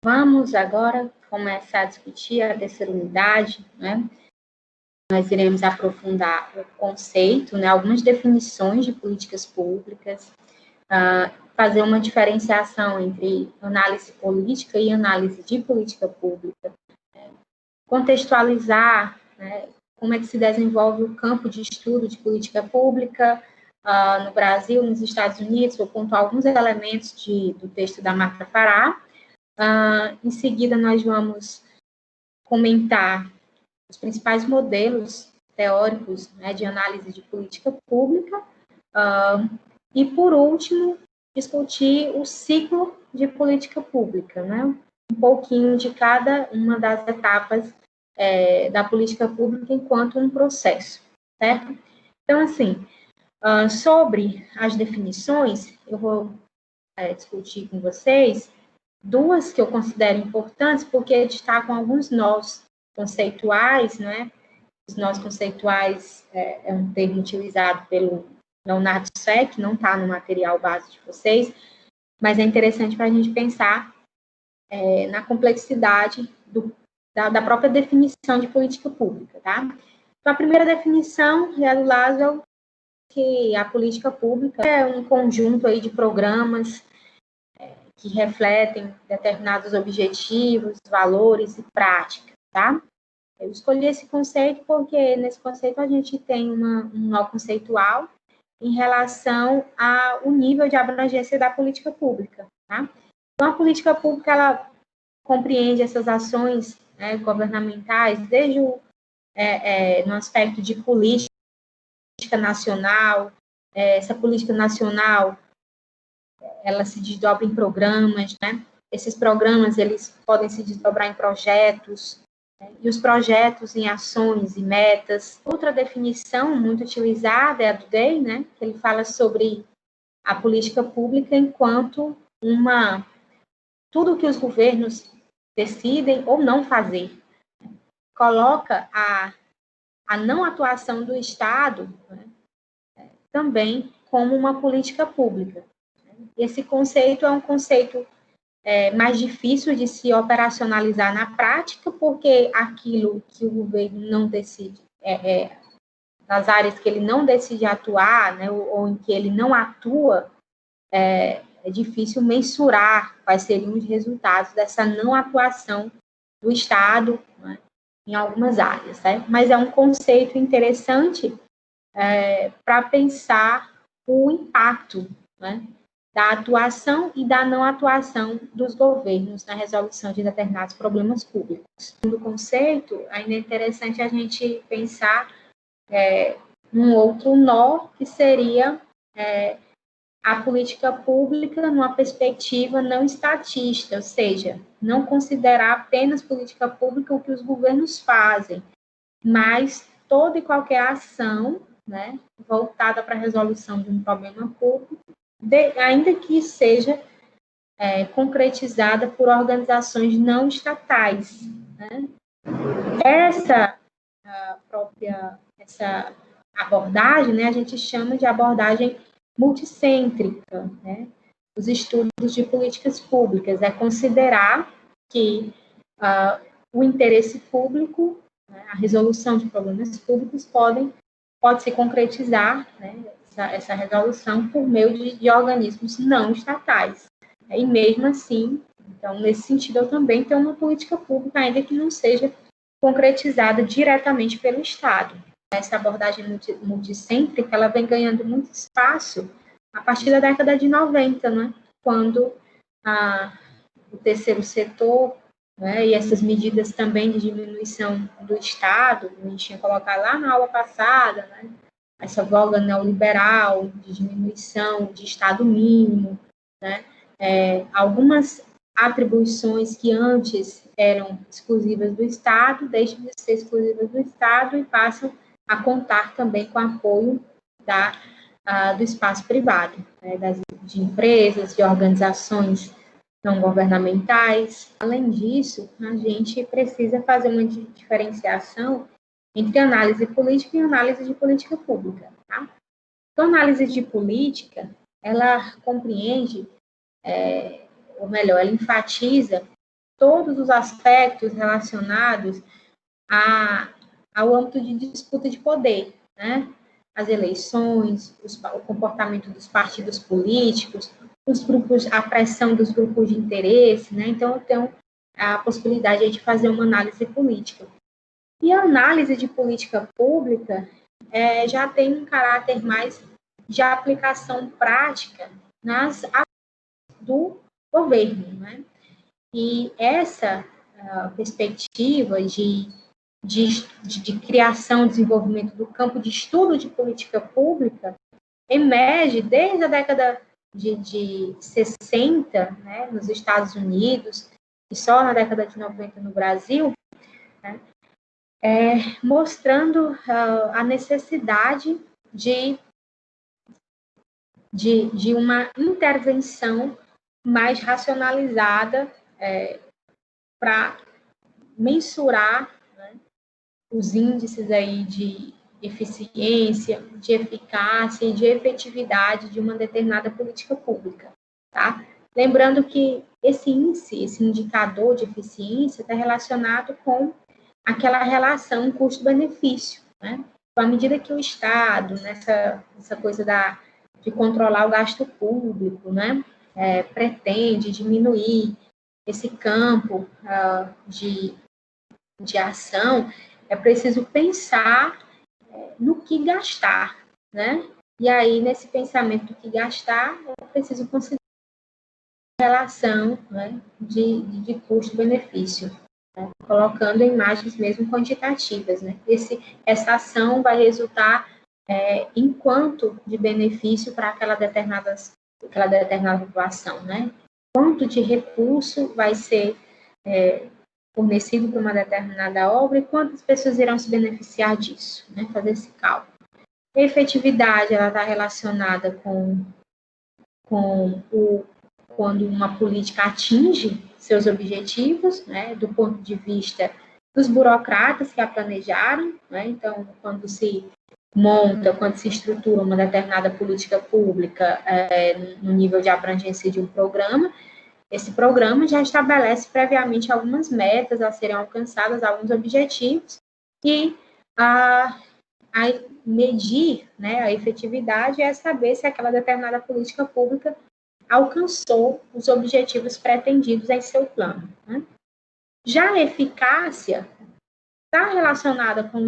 Vamos agora começar a discutir a terceira unidade, né? Nós iremos aprofundar o conceito, né, algumas definições de políticas públicas, fazer uma diferenciação entre análise política e análise de política pública, contextualizar, né, como é que se desenvolve o campo de estudo de política pública no Brasil, nos Estados Unidos. Vou pontuar alguns elementos do texto da Marta Fará. Em seguida, nós vamos comentar os principais modelos teóricos, né, de análise de política pública. E, por último, discutir o ciclo de política pública, né? Um pouquinho de cada uma das etapas da política pública enquanto um processo, certo? Então, assim, sobre as definições, eu vou discutir com vocês duas que eu considero importantes, porque destacam alguns nós conceituais, né? Os nós conceituais é um termo utilizado pelo Leonardo Seck, não está no material base de vocês, mas é interessante para a gente pensar na complexidade da própria definição de política pública, tá? Então, a primeira definição é do Laszlo, que a política pública é um conjunto aí de programas que refletem determinados objetivos, valores e práticas, tá? Eu escolhi esse conceito porque nesse conceito a gente tem um nó conceitual em relação ao nível de abrangência da política pública, tá? Então, a política pública, ela compreende essas ações, né, governamentais, desde no aspecto de política nacional. Essa política nacional, ela se desdobra em programas, né? Esses programas, eles podem se desdobrar em projetos, né? E os projetos em ações e metas. Outra definição muito utilizada é a do Day, né? Que ele fala sobre a política pública enquanto tudo que os governos decidem ou não fazer. Coloca a não atuação do Estado, né, também como uma política pública. Esse conceito é um conceito mais difícil de se operacionalizar na prática, porque aquilo que o governo não decide, nas áreas que ele não decide atuar, né, ou em que ele não atua, é difícil mensurar quais seriam os resultados dessa não atuação do Estado, né, em algumas áreas, né? Mas é um conceito interessante para pensar o impacto, né, da atuação e da não atuação dos governos na resolução de determinados problemas públicos. No conceito, ainda é interessante a gente pensar num outro nó, que seria a política pública numa perspectiva não estatista, ou seja, não considerar apenas política pública o que os governos fazem, mas toda e qualquer ação, né, voltada para a resolução de um problema público, ainda que seja concretizada por organizações não estatais, né? Essa abordagem, né, a gente chama de abordagem multicêntrica, né? Os estudos de políticas públicas é considerar que o interesse público, né, a resolução de problemas públicos pode se concretizar, né, essa resolução por meio de organismos não estatais. E mesmo assim, então, nesse sentido, eu também tenho uma política pública, ainda que não seja concretizada diretamente pelo Estado. Essa abordagem multicêntrica, ela vem ganhando muito espaço a partir da década de 90, né, quando o terceiro setor, né, e essas medidas também de diminuição do Estado, a gente tinha colocado lá na aula passada, né, essa voga neoliberal de diminuição de Estado mínimo, né, algumas atribuições que antes eram exclusivas do Estado, deixam de ser exclusivas do Estado e passam a contar também com apoio do espaço privado, né, de empresas, de organizações não governamentais. Além disso, a gente precisa fazer uma diferenciação entre análise política e análise de política pública. Tá? Então, a análise de política, ela compreende, ou melhor, ela enfatiza todos os aspectos relacionados ao âmbito de disputa de poder, né? As eleições, o comportamento dos partidos políticos, os grupos, a pressão dos grupos de interesse, né? Então, eu tenho a possibilidade de fazer uma análise política. E a análise de política pública já tem um caráter mais de aplicação prática nas ações do governo, né? E essa perspectiva de criação e desenvolvimento do campo de estudo de política pública emerge desde a década de 60, né, nos Estados Unidos, e só na década de 90 no Brasil, né, mostrando a necessidade de uma intervenção mais racionalizada para mensurar, né, os índices aí de eficiência, de eficácia e de efetividade de uma determinada política pública, tá? Lembrando que esse índice, esse indicador de eficiência está relacionado com aquela relação custo-benefício, né? À medida que o Estado, nessa coisa de controlar o gasto público, né, pretende diminuir esse campo de ação, é preciso pensar no que gastar, né? E aí, nesse pensamento do que gastar, é preciso considerar a relação, né, de custo-benefício, né? Colocando em imagens mesmo quantitativas, né? Essa ação vai resultar em quanto de benefício para aquela determinada população, né? Quanto de recurso vai ser fornecido para uma determinada obra e quantas pessoas irão se beneficiar disso, né? Fazer esse cálculo. A efetividade, ela está relacionada com quando uma política atinge seus objetivos, né? Do ponto de vista dos burocratas que a planejaram, né? Então, quando se quando se estrutura uma determinada política pública no nível de abrangência de um programa, esse programa já estabelece previamente algumas metas a serem alcançadas, alguns objetivos, e a medir, né, a efetividade é saber se aquela determinada política pública alcançou os objetivos pretendidos em seu plano, né? Já a eficácia está relacionada com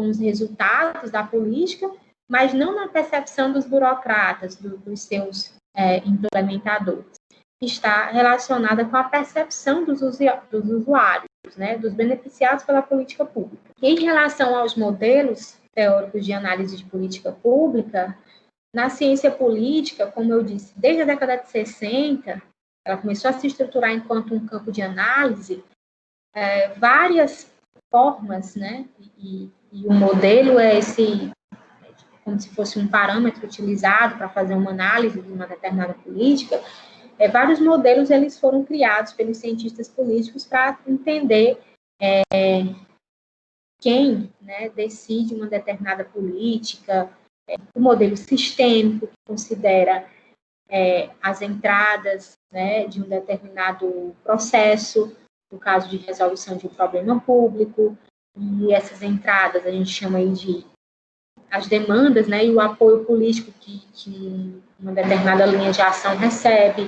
os resultados da política, mas não na percepção dos burocratas, dos seus implementadores. Está relacionada com a percepção dos usuários, né, dos beneficiados pela política pública. Em relação aos modelos teóricos de análise de política pública, na ciência política, como eu disse, desde a década de 60, ela começou a se estruturar enquanto um campo de análise, várias formas, né, e o modelo é como se fosse um parâmetro utilizado para fazer uma análise de uma determinada política. Vários modelos eles foram criados pelos cientistas políticos para entender quem, né, decide uma determinada política, o modelo sistêmico, que considera as entradas, né, de um determinado processo, no caso de resolução de um problema público, e essas entradas a gente chama aí de as demandas, né, e o apoio político que uma determinada linha de ação recebe,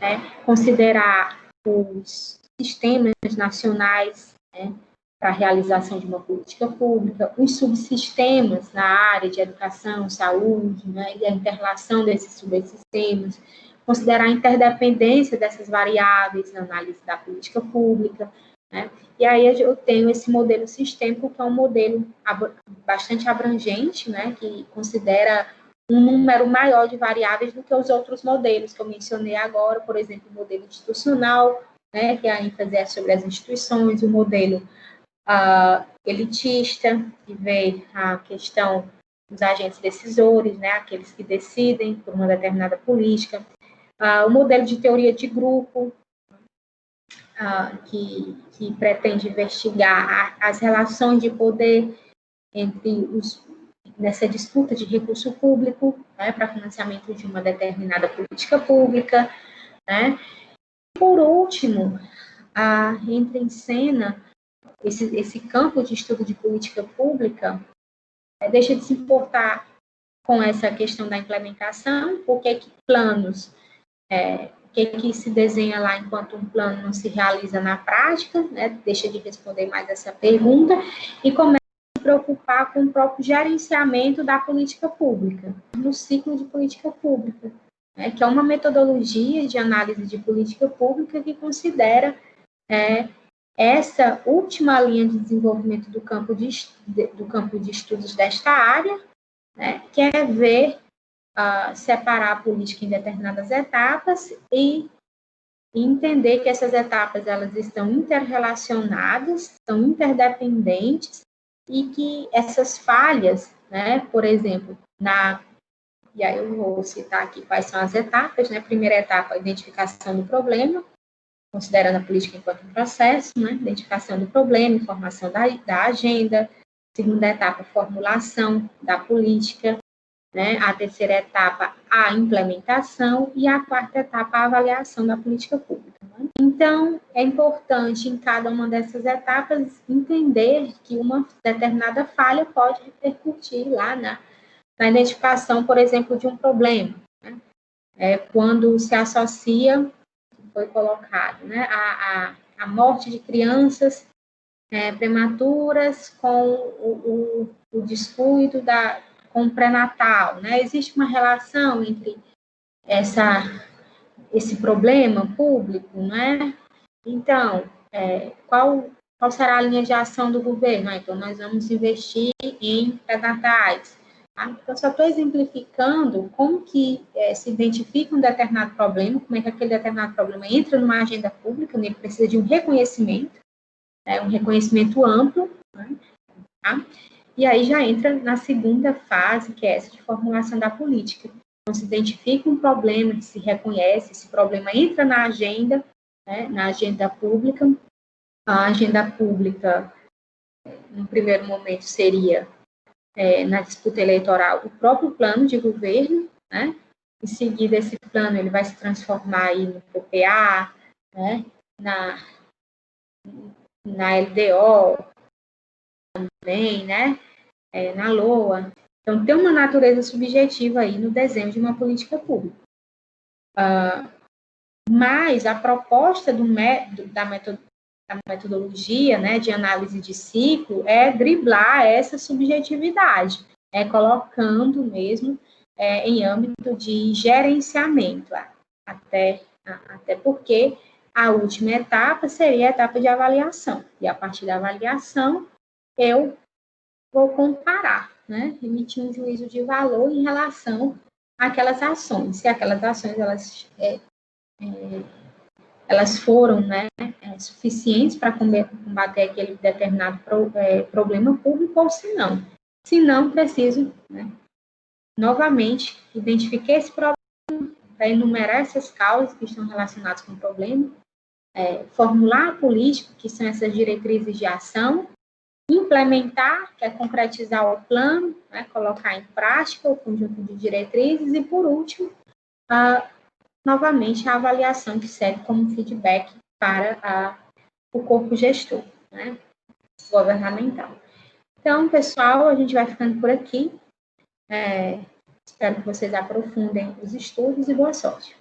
né, considerar os sistemas nacionais, né, para a realização de uma política pública, os subsistemas na área de educação, saúde, né, e a interrelação desses subsistemas, considerar a interdependência dessas variáveis na análise da política pública, né? E aí eu tenho esse modelo sistêmico, que é um modelo bastante abrangente, né, que considera um número maior de variáveis do que os outros modelos que eu mencionei agora, por exemplo, o modelo institucional, né, que a ênfase é sobre as instituições, o modelo elitista, que vê a questão dos agentes decisores, né, aqueles que decidem por uma determinada política, o modelo de teoria de grupo, que pretende investigar as relações de poder nessa disputa de recurso público, né, para financiamento de uma determinada política pública, né. Por último, entra em cena esse campo de estudo de política pública, deixa de se importar com essa questão da implementação, porque que planos, o que se desenha lá enquanto um plano não se realiza na prática, né? Deixa de responder mais essa pergunta e começa a se preocupar com o próprio gerenciamento da política pública, no ciclo de política pública, né? Que é uma metodologia de análise de política pública que considera essa última linha de desenvolvimento do campo de estudos desta área, né? Que é ver separar a política em determinadas etapas e entender que essas etapas elas estão interrelacionadas, são interdependentes e que essas falhas, né, por exemplo, e aí eu vou citar aqui quais são as etapas, né? Primeira etapa, a identificação do problema, considerando a política enquanto um processo, né? Identificação do problema, informação da agenda. Segunda etapa, formulação da política. Né? A terceira etapa, a implementação, e a quarta etapa, a avaliação da política pública. Né? Então, é importante em cada uma dessas etapas entender que uma determinada falha pode repercutir lá na identificação, por exemplo, de um problema. Né? Quando se associa, foi colocado, né, a morte de crianças prematuras com o descuido com o pré-natal, né? Existe uma relação entre esse problema público, né? Então, qual será a linha de ação do governo? Então, nós vamos investir em pré-natais. Tá? Então, só estou exemplificando como que se identifica um determinado problema, como é que aquele determinado problema entra numa agenda pública, ele precisa de um reconhecimento amplo, né? Tá? E aí já entra na segunda fase, que é essa de formulação da política. Então, se identifica um problema, se reconhece, esse problema entra na agenda, né, na agenda pública. A agenda pública, no primeiro momento, seria, na disputa eleitoral, o próprio plano de governo, né? Em seguida, esse plano ele vai se transformar aí no PPA, né? Na LDO, também, né? Na LOA. Então, tem uma natureza subjetiva aí no desenho de uma política pública. Mas a proposta da metodologia, né, de análise de ciclo é driblar essa subjetividade, colocando mesmo em âmbito de gerenciamento, até porque a última etapa seria a etapa de avaliação. E a partir da avaliação, eu vou comparar, né? Emitir um juízo de valor em relação àquelas ações. Se aquelas ações elas foram, né, suficientes para combater aquele determinado problema público ou se não. Se não, preciso, né, novamente identificar esse problema, para enumerar essas causas que estão relacionadas com o problema, formular a política, que são essas diretrizes de ação, implementar, que é concretizar o plano, né, colocar em prática o conjunto de diretrizes e, por último, novamente, a avaliação que serve como feedback para o corpo gestor, né, governamental. Então, pessoal, a gente vai ficando por aqui. Espero que vocês aprofundem os estudos e boa sorte.